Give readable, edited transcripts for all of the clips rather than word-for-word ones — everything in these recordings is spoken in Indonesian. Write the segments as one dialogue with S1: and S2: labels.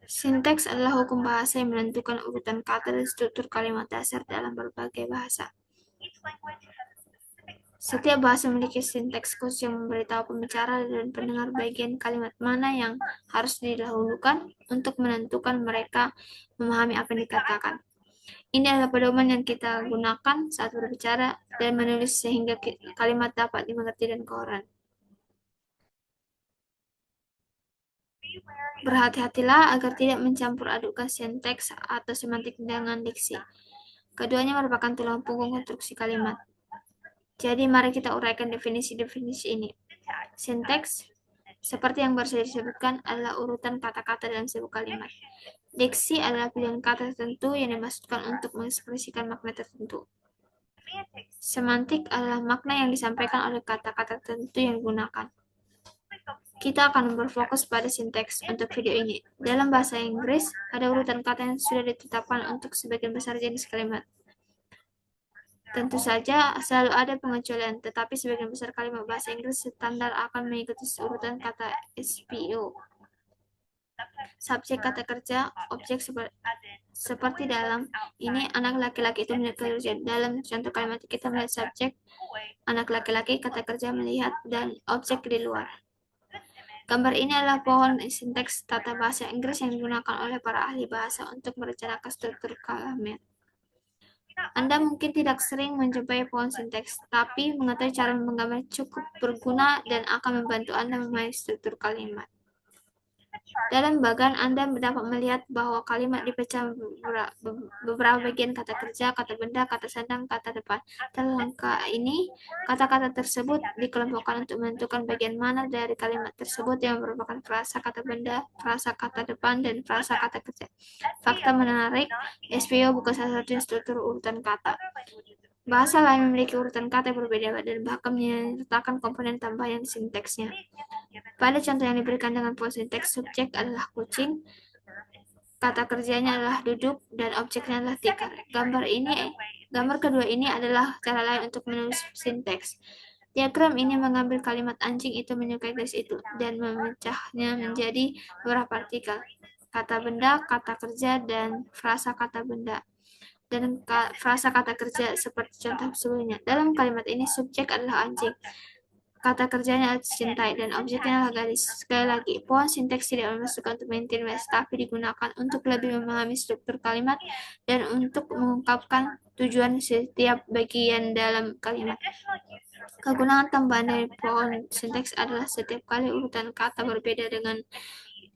S1: Sinteks adalah hukum bahasa yang menentukan urutan kata dan struktur kalimat dasar dalam berbagai bahasa. Setiap bahasa memiliki sinteks khusus yang memberitahu pembicara dan pendengar bagian kalimat mana yang harus didahulukan untuk menentukan mereka memahami apa yang dikatakan. Ini adalah pedoman yang kita gunakan saat berbicara dan menulis sehingga kalimat dapat dimengerti dan koheren. Berhati-hatilah agar tidak mencampur adukan sinteks atau semantik dengan diksi. Keduanya merupakan tulang punggung konstruksi kalimat. Jadi mari kita uraikan definisi-definisi ini. Sinteks, seperti yang baru saja disebutkan, adalah urutan kata-kata dalam sebuah kalimat. Diksi adalah pilihan kata tertentu yang dimaksudkan untuk mengekspresikan makna tertentu. Semantik adalah makna yang disampaikan oleh kata-kata tertentu yang digunakan. Kita akan berfokus pada sinteks untuk video ini. Dalam bahasa Inggris, ada urutan kata yang sudah ditetapkan untuk sebagian besar jenis kalimat. Tentu saja, selalu ada pengecualian, tetapi sebagian besar kalimat bahasa Inggris standar akan mengikuti urutan kata SPO. Subjek kata kerja, objek seperti dalam ini, anak laki-laki itu melihat kerja. Dalam contoh kalimat kita melihat subjek, anak laki-laki, kata kerja melihat, dan objek di luar. Gambar ini adalah pohon sinteks tata bahasa Inggris yang digunakan oleh para ahli bahasa untuk merencanakan struktur kalimat. Anda mungkin tidak sering menjumpai pohon sinteks, tapi mengetahui cara menggambar cukup berguna dan akan membantu Anda memahami struktur kalimat. Dalam bagan Anda dapat melihat bahwa kalimat dipecah beberapa bagian: kata kerja, kata benda, kata sandang, kata depan. Dalam langkah ini, kata-kata tersebut dikelompokkan untuk menentukan bagian mana dari kalimat tersebut yang merupakan frasa kata benda, frasa kata depan, dan frasa kata kerja. Fakta menarik, SPO bukan salah satu struktur urutan kata. Bahasa lain memiliki urutan kata yang berbeda dan bahkan menyertakan komponen tambahan sinteksnya. Pada contoh yang diberikan dengan pohon sinteks, subjek adalah kucing, kata kerjanya adalah duduk, dan objeknya adalah tikar. Gambar kedua ini adalah cara lain untuk menulis sinteks. Diagram ini mengambil kalimat anjing itu menyukai garis itu dan memecahnya menjadi beberapa partikel: kata benda, kata kerja, dan frasa kata benda dan frasa kata kerja seperti contoh sebelumnya. Dalam kalimat ini, subjek adalah anjing, kata kerjanya adalah cintai, dan objeknya adalah gadis. Sekali lagi, pohon sinteks tidak dimasukkan untuk maintenance, tapi digunakan untuk lebih memahami struktur kalimat dan untuk mengungkapkan tujuan setiap bagian dalam kalimat. Kegunaan tambahan dari pohon sinteks adalah setiap kali urutan kata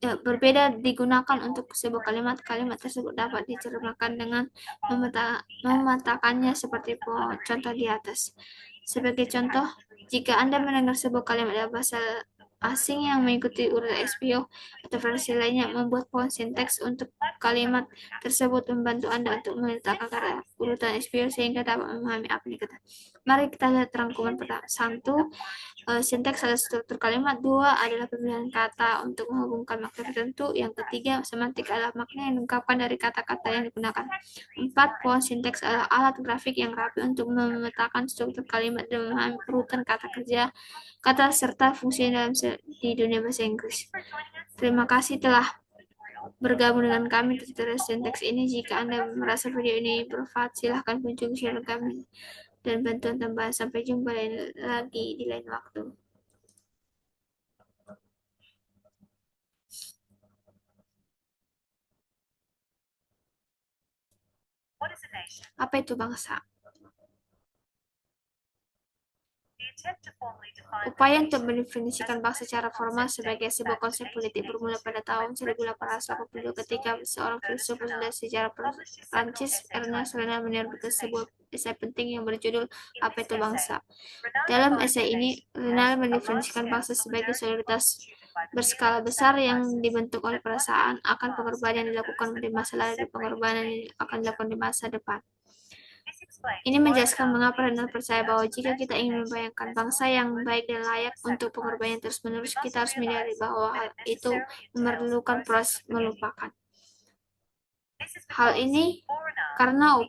S1: berbeda digunakan untuk sebuah kalimat, kalimat tersebut dapat diceritakan dengan memetakannya seperti contoh di atas. Sebagai contoh, jika Anda mendengar sebuah kalimat dalam bahasa asing yang mengikuti urutan SPO atau versi lainnya, membuat pohon sinteks untuk kalimat tersebut membantu Anda untuk meletakkan kata urutan SPO sehingga dapat memahami apa yang dikatakan. Mari kita lihat rangkuman pertama. 1. Sinteks adalah struktur kalimat. 2. Adalah pemilihan kata untuk menghubungkan makna tertentu. Yang ketiga, semantik adalah makna yang diungkapkan dari kata-kata yang digunakan. 4. Pohon sinteks adalah alat grafik yang rapi untuk memetakan struktur kalimat dan memahami urutan kata kerja, kata serta fungsi di dunia bahasa Inggris. Terima kasih telah bergabung dengan kami di tutorial sinteks ini. Jika Anda merasa video ini bermanfaat, silahkan kunjungi channel kami dan bantuan tambahan. Sampai jumpa lagi di lain waktu. Apa itu bangsa? Upaya untuk mendefinisikan bangsa secara formal sebagai sebuah konsep politik bermula pada tahun 1880 ketika seorang filsuf dan sejarah Prancis, Ernest Renan, menerbitkan sebuah esai penting yang berjudul Apa itu Bangsa. Dalam esai ini, Renan mendefinisikan bangsa sebagai solidaritas berskala besar yang dibentuk oleh perasaan akan pengorbanan yang dilakukan di masa lalu dan pengorbanan yang akan dilakukan di masa depan. Ini menjelaskan mengapa Renan percaya bahwa jika kita ingin membayangkan bangsa yang baik dan layak untuk pengorbanan terus-menerus, kita harus menyadari bahwa hal itu memerlukan proses melupakan. Hal ini karena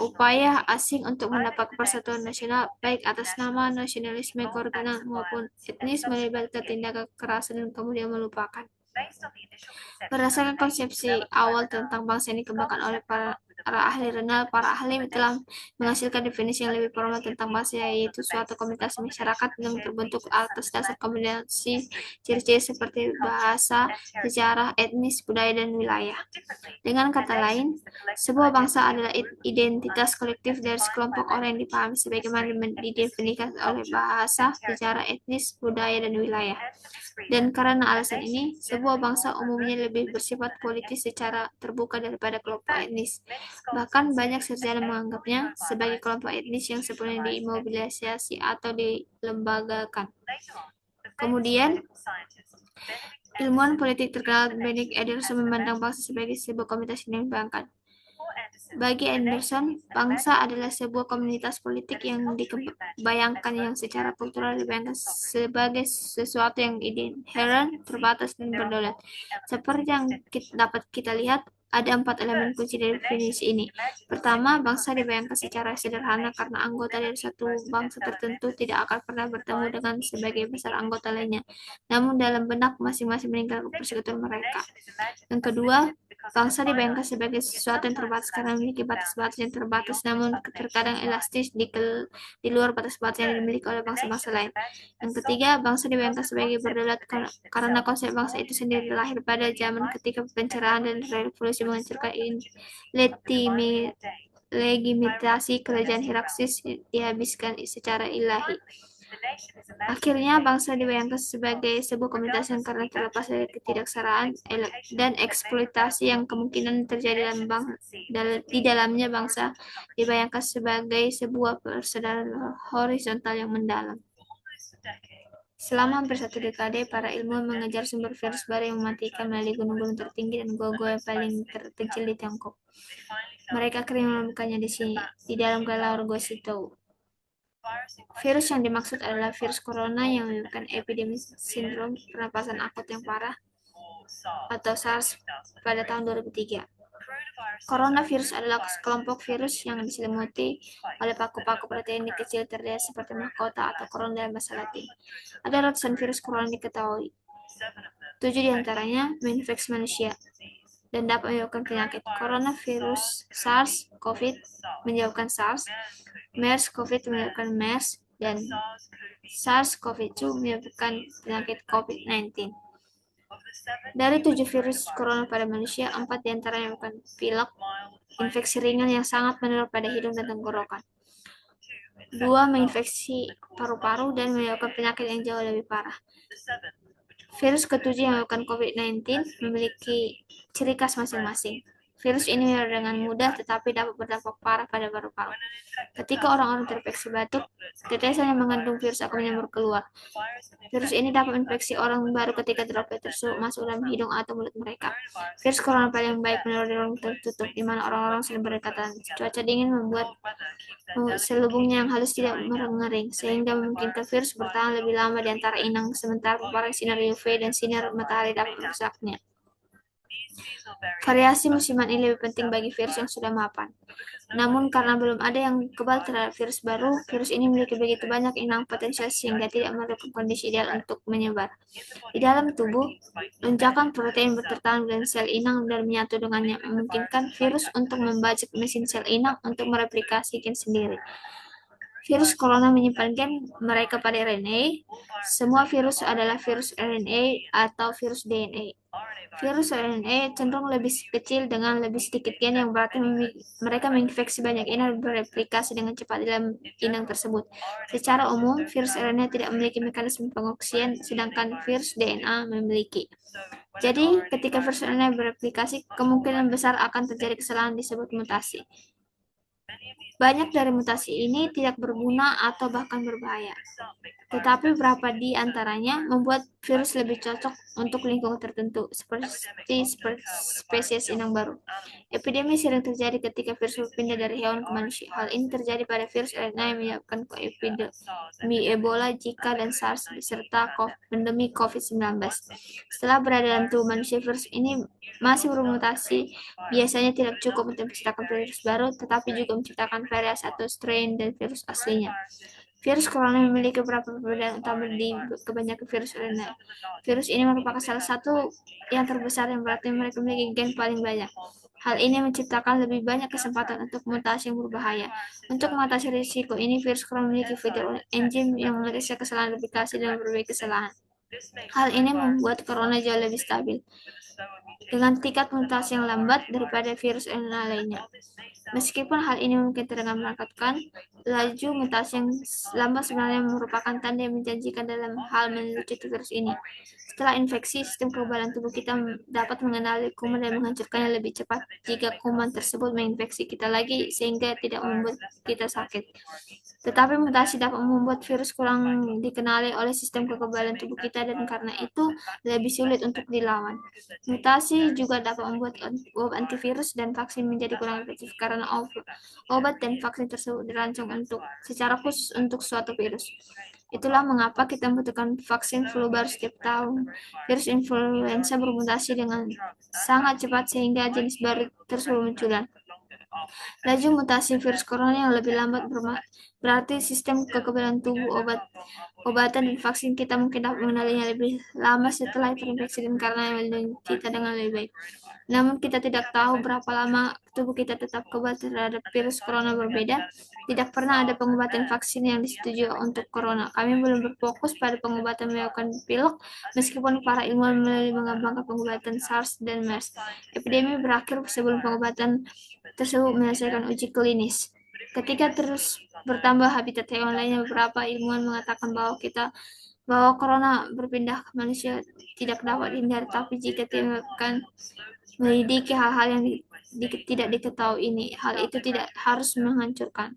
S1: upaya asing untuk mendapat persatuan nasional, baik atas nama nasionalisme kewarganegaraan maupun etnis, melibatkan tindakan kekerasan dan kemudian melupakan. Berdasarkan konsepsi awal tentang bangsa yang dikembangkan oleh para ahli renal, para ahli telah menghasilkan definisi yang lebih formal tentang bangsa, yaitu suatu komunitas masyarakat yang terbentuk atas dasar kombinasi ciri-ciri seperti bahasa, sejarah, etnis, budaya, dan wilayah. Dengan kata lain, sebuah bangsa adalah identitas kolektif dari sekelompok orang yang dipahami sebagaimana didefinisikan oleh bahasa, sejarah, etnis, budaya, dan wilayah. Dan karena alasan ini, sebuah bangsa umumnya lebih bersifat politis secara terbuka daripada kelompok etnis. Bahkan banyak sarjana menganggapnya sebagai kelompok etnis yang sepenuhnya diimobilisasi atau dilembagakan. Kemudian, ilmuwan politik terkenal Benedict Anderson memandang bangsa sebagai sebuah komunitas yang dikembangkan. Bagi Anderson, bangsa adalah sebuah komunitas politik yang dibayangkan yang secara kultural dibayangkan sebagai sesuatu yang inherent, terbatas, dan berdaulat. Seperti yang dapat kita lihat, ada 4 elemen kunci dari definisi ini. Pertama, bangsa dibayangkan secara sederhana karena anggota dari satu bangsa tertentu tidak akan pernah bertemu dengan sebagai besar anggota lainnya, namun dalam benak masing-masing meninggalkan persekutuan mereka. Yang kedua, bangsa dibayangkan sebagai sesuatu yang terbatas karena memiliki batas-batas yang terbatas, namun terkadang elastis di luar batas-batas yang dimiliki oleh bangsa-bangsa lain. Yang ketiga, bangsa dibayangkan sebagai berdaulat karena konsep bangsa itu sendiri lahir pada zaman ketika pencerahan dan revolusi menghancurkan legitimasi kerajaan hierarkis dihabiskan secara ilahi. Akhirnya, bangsa dibayangkan sebagai sebuah komunitas yang karena terlepas dari ketidaksaraan dan eksploitasi yang kemungkinan terjadi di dalamnya, bangsa dibayangkan sebagai sebuah persaudaraan horizontal yang mendalam. Selama hampir 1 dekade, para ilmuwan mengejar sumber virus baru yang mematikan melalui gunung-gunung tertinggi dan gua-gua yang paling terpencil di Tiongkok. Mereka akhirnya menemukannya di dalam galau Gua Sitou. Virus yang dimaksud adalah virus corona yang menyebabkan epidemi sindrom pernapasan akut yang parah atau SARS pada tahun 2003. Coronavirus adalah sekelompok virus yang diselimuti oleh paku-paku protein kecil terlihat seperti mahkota atau corona dalam bahasa Latin. Ada ratusan virus corona diketahui. 7 diantaranya menginfeksi manusia dan dapat menyebabkan penyakit. Coronavirus SARS-CoV menyebabkan SARS, MERS-CoV menyebabkan MERS, dan SARS-CoV-2 menyebabkan penyakit COVID-19. Dari 7 virus corona pada manusia, 4 diantaranya menyebabkan pilek, infeksi ringan yang sangat menular pada hidung dan tenggorokan. 2 menginfeksi paru-paru dan menyebabkan penyakit yang jauh lebih parah. Virus ketujuh yang menyebabkan COVID-19 memiliki ciri khas masing-masing. Virus ini menular dengan mudah tetapi dapat berdampak parah pada paru-paru. Ketika orang-orang terinfeksi batuk, tetesan yang mengandung virus akan menyembur keluar. Virus ini dapat menginfeksi orang baru ketika droplet tersebut masuk dalam hidung atau mulut mereka. Virus corona paling baik menular di ruang tertutup, di mana orang-orang saling berdekatan. Cuaca dingin membuat selubungnya yang halus tidak mengering, sehingga memungkinkan virus bertahan lebih lama di antara inang, sementara paparan sinar UV dan sinar matahari dapat merusaknya. Variasi musiman ini lebih penting bagi virus yang sudah mapan. Namun karena belum ada yang kebal terhadap virus baru, virus ini memiliki begitu banyak inang potensial sehingga tidak memerlukan kondisi ideal untuk menyebar. Di dalam tubuh, lonjakan protein bertahan dan sel inang dan menyatu dengannya memungkinkan virus untuk membajak mesin sel inang untuk mereplikasi gen sendiri. Virus corona menyimpan gen mereka pada RNA. Semua virus adalah virus RNA atau virus DNA. Virus RNA cenderung lebih kecil dengan lebih sedikit gen yang berarti mereka menginfeksi banyak inang dan bereplikasi dengan cepat dalam inang tersebut. Secara umum, virus RNA tidak memiliki mekanisme pengoksian, sedangkan virus DNA memiliki. Jadi, ketika virus RNA bereplikasi, kemungkinan besar akan terjadi kesalahan disebut mutasi. Banyak dari mutasi ini tidak berguna atau bahkan berbahaya, tetapi beberapa di antaranya membuat virus lebih cocok untuk lingkungan tertentu, seperti spesies inang baru. Epidemi sering terjadi ketika virus berpindah dari hewan ke manusia. Hal ini terjadi pada virus RNA yang menyebabkan epidemi Ebola, Zika, dan SARS, serta pandemi COVID-19. Setelah berada dalam tubuh manusia, virus ini masih bermutasi, biasanya tidak cukup untuk menciptakan virus baru, tetapi juga menciptakan variasi atau strain dari virus aslinya. Virus corona memiliki beberapa perbedaan utama di kebanyakan virus lainnya. Virus ini merupakan salah satu yang terbesar yang berarti mereka memiliki gen paling banyak. Hal ini menciptakan lebih banyak kesempatan untuk mutasi yang berbahaya. Untuk mengatasi risiko ini, virus corona memiliki fitur enzim yang memeriksa kesalahan replikasi dan berbagai kesalahan. Hal ini membuat corona jauh lebih stabil dengan tingkat mutasi yang lambat daripada virus lainnya. Meskipun hal ini mungkin terdengar menakutkan, laju mutasi yang lambat sebenarnya merupakan tanda yang menjanjikan dalam hal meneliti virus ini. Setelah infeksi, sistem kekebalan tubuh kita dapat mengenali kuman dan menghancurkannya lebih cepat jika kuman tersebut menginfeksi kita lagi sehingga tidak membuat kita sakit. Tetapi mutasi dapat membuat virus kurang dikenali oleh sistem kekebalan tubuh kita dan karena itu lebih sulit untuk dilawan. Mutasi juga dapat membuat antivirus dan vaksin menjadi kurang efektif karena obat dan vaksin tersebut dirancang secara khusus untuk suatu virus. Itulah mengapa kita membutuhkan vaksin flu baru setiap tahun. Virus influenza bermutasi dengan sangat cepat sehingga jenis baru tersebut munculan. Laju mutasi virus corona yang lebih lambat berarti sistem kekebalan tubuh, obatan dan vaksin kita mungkin dapat mengenalinya lebih lama setelah terinfeksi dan karena melindungi kita dengan lebih baik. Namun kita tidak tahu berapa lama tubuh kita tetap kebal terhadap virus corona berbeda. Tidak pernah ada pengobatan vaksin yang disetujui untuk corona. Kami belum berfokus pada pengobatan melakukan pilek, meskipun para ilmuwan mulai mengembangkan pengobatan SARS dan MERS. Epidemi berakhir sebelum pengobatan tersebut menyelesaikan uji klinis. Ketika terus bertambah habitat hewan lainnya, beberapa ilmuwan mengatakan bahwa corona berpindah ke manusia tidak dapat dihindari, tapi jika tindakan menyelidiki hal-hal yang tidak diketahui ini, hal itu tidak harus menghancurkan.